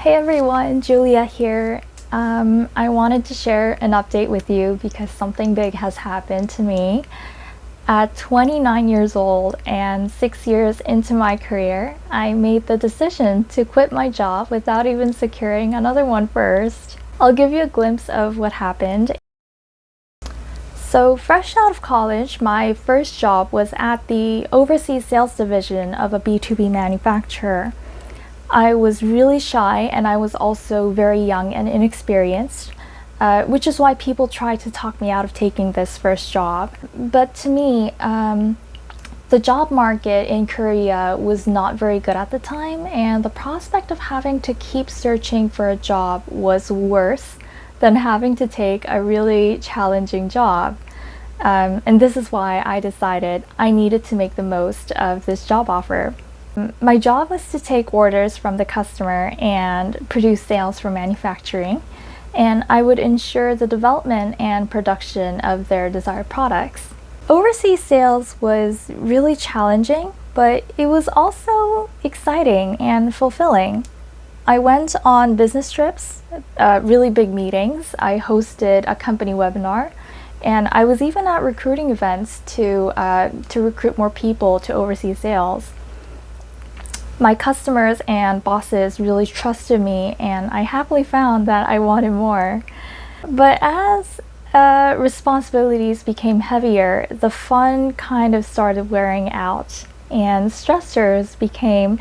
Hey everyone, Julia here. I wanted to share an update with you because something big has happened to me. At 29 years old and 6 years into my career, I made the decision to quit my job without even securing another one first. I'll give you a glimpse of what happened. So, fresh out of college, my first job was at the overseas sales division of a B2B manufacturer. I was really shy and I was also very young and inexperienced, which is why people tried to talk me out of taking this first job. But to me, the job market in Korea was not very good at the time, and the prospect of having to keep searching for a job was worse than having to take a really challenging job. And this is why I decided I needed to make the most of this job offer. My job was to take orders from the customer and produce sales for manufacturing, and I would ensure the development and production of their desired products. Overseas sales was really challenging, but it was also exciting and fulfilling. I went on business trips, really big meetings. I hosted a company webinar, and I was even at recruiting events to recruit more people to overseas sales. My customers and bosses really trusted me, and I happily found that I wanted more. But as responsibilities became heavier, the fun kind of started wearing out, and stressors became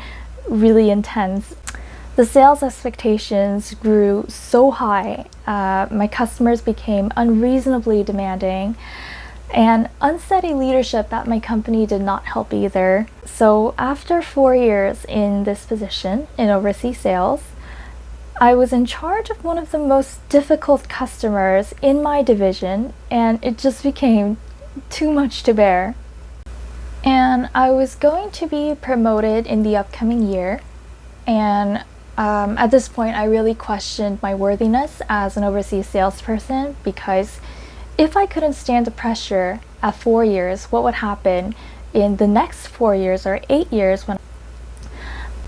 really intense. The sales expectations grew so high, my customers became unreasonably demanding, and unsteady leadership at my company did not help either. So after 4 years in this position in overseas sales, I was in charge of one of the most difficult customers in my division, and it just became too much to bear. And I was going to be promoted in the upcoming year, and at this point I really questioned my worthiness as an overseas salesperson, because if I couldn't stand the pressure at 4 years, what would happen in the next 4 years or 8 years when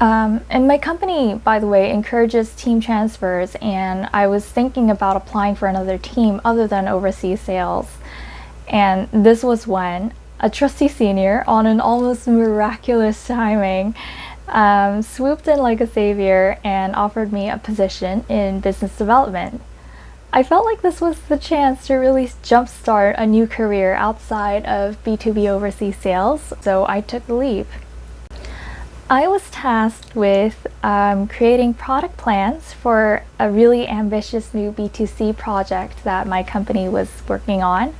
and my company, by the way, encourages team transfers, and I was thinking about applying for another team other than overseas sales. And this was when a trusty senior, on an almost miraculous timing, swooped in like a savior and offered me a position in business development. I felt like this was the chance to really jumpstart a new career outside of B2B overseas sales, so I took the leap. I was tasked with creating product plans for a really ambitious new B2C project that my company was working on,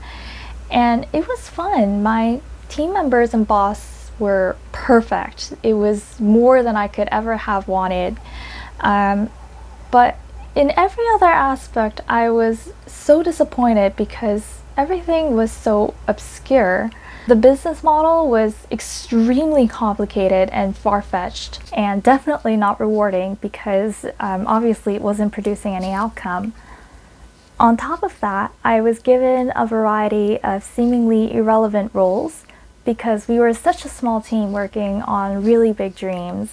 and it was fun. My team members and boss were perfect. It was more than I could ever have wanted, but in every other aspect, I was so disappointed because everything was so obscure. The business model was extremely complicated and far-fetched, and definitely not rewarding because obviously it wasn't producing any outcome. On top of that, I was given a variety of seemingly irrelevant roles because we were such a small team working on really big dreams.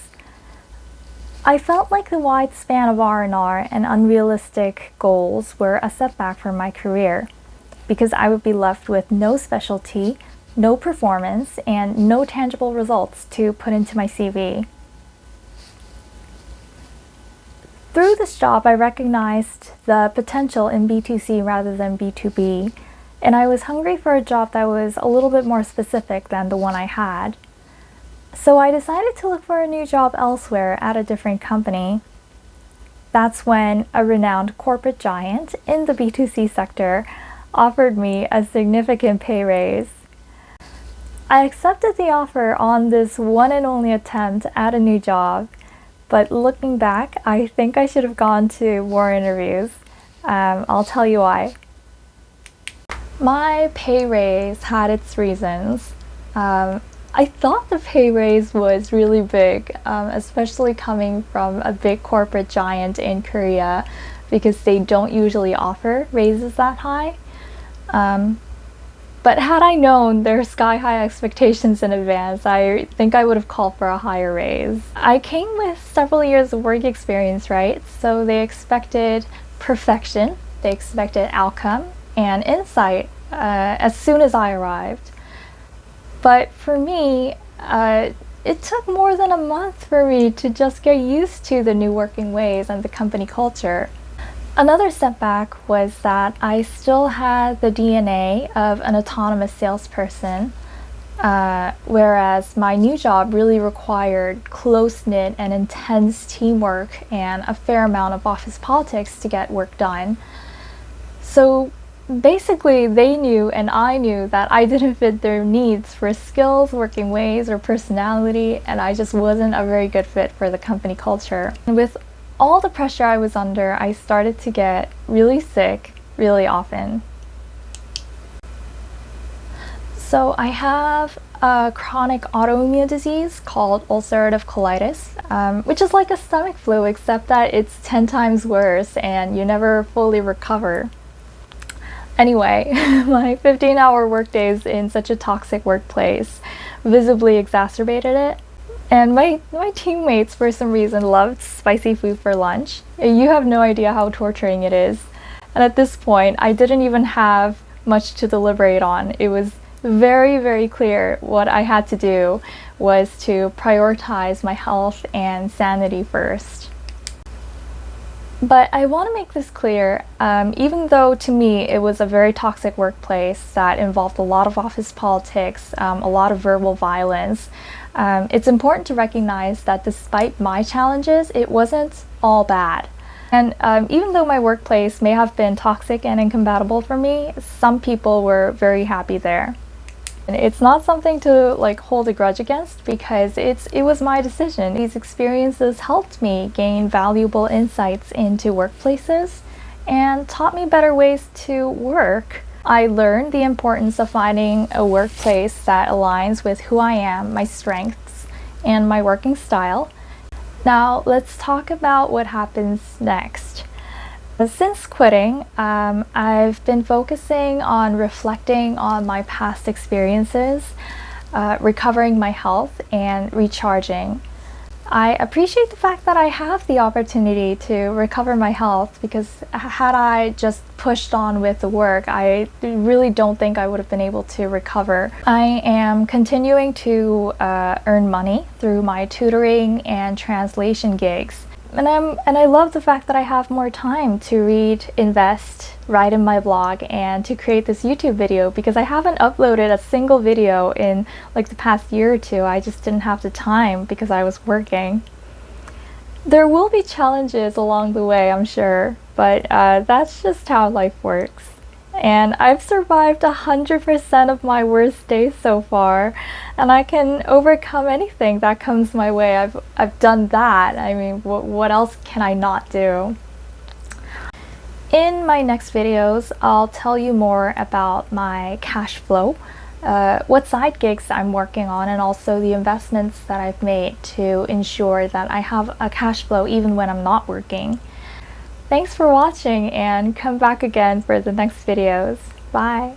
I felt like the wide span of R&R and unrealistic goals were a setback for my career, because I would be left with no specialty, no performance, and no tangible results to put into my CV. Through this job, I recognized the potential in B2C rather than B2B, and I was hungry for a job that was a little bit more specific than the one I had. So I decided to look for a new job elsewhere at a different company. That's when a renowned corporate giant in the B2C sector offered me a significant pay raise. I accepted the offer on this one and only attempt at a new job, but looking back, I think I should have gone to more interviews. I'll tell you why. My pay raise had its reasons. I thought the pay raise was really big, especially coming from a big corporate giant in Korea, because they don't usually offer raises that high. But had I known their sky-high expectations in advance, I think I would have called for a higher raise. I came with several years of work experience, right? So they expected perfection, they expected outcome and insight as soon as I arrived. But for me, it took more than a month for me to just get used to the new working ways and the company culture. Another setback was that I still had the DNA of an autonomous salesperson, whereas my new job really required close-knit and intense teamwork and a fair amount of office politics to get work done. So basically, they knew and I knew that I didn't fit their needs for skills, working ways, or personality, and I just wasn't a very good fit for the company culture. And with all the pressure I was under, I started to get really sick really often. So I have a chronic autoimmune disease called ulcerative colitis, which is like a stomach flu, except that it's 10 times worse and you never fully recover. Anyway, my 15-hour workdays in such a toxic workplace visibly exacerbated it. And my teammates, for some reason, loved spicy food for lunch. You have no idea how torturing it is. And at this point, I didn't even have much to deliberate on. It was very, very clear what I had to do was to prioritize my health and sanity first. But I want to make this clear, even though to me it was a very toxic workplace that involved a lot of office politics, a lot of verbal violence, it's important to recognize that despite my challenges, it wasn't all bad. And even though my workplace may have been toxic and incompatible for me, some people were very happy there. And it's not something to like hold a grudge against because it was my decision. These experiences helped me gain valuable insights into workplaces and taught me better ways to work. I learned the importance of finding a workplace that aligns with who I am, my strengths, and my working style. Now let's talk about what happens next. Since quitting, I've been focusing on reflecting on my past experiences, recovering my health, and recharging. I appreciate the fact that I have the opportunity to recover my health because had I just pushed on with the work, I really don't think I would have been able to recover. I am continuing to earn money through my tutoring and translation gigs. And I love the fact that I have more time to read, invest, write in my blog, and to create this YouTube video because I haven't uploaded a single video in like the past year or two. I just didn't have the time because I was working. There will be challenges along the way, I'm sure, but that's just how life works. And I've survived 100% of my worst days so far, and I can overcome anything that comes my way. I've done that. I mean, what else can I not do? In my next videos, I'll tell you more about my cash flow, what side gigs I'm working on, and also the investments that I've made to ensure that I have a cash flow even when I'm not working. Thanks for watching and come back again for the next videos. Bye!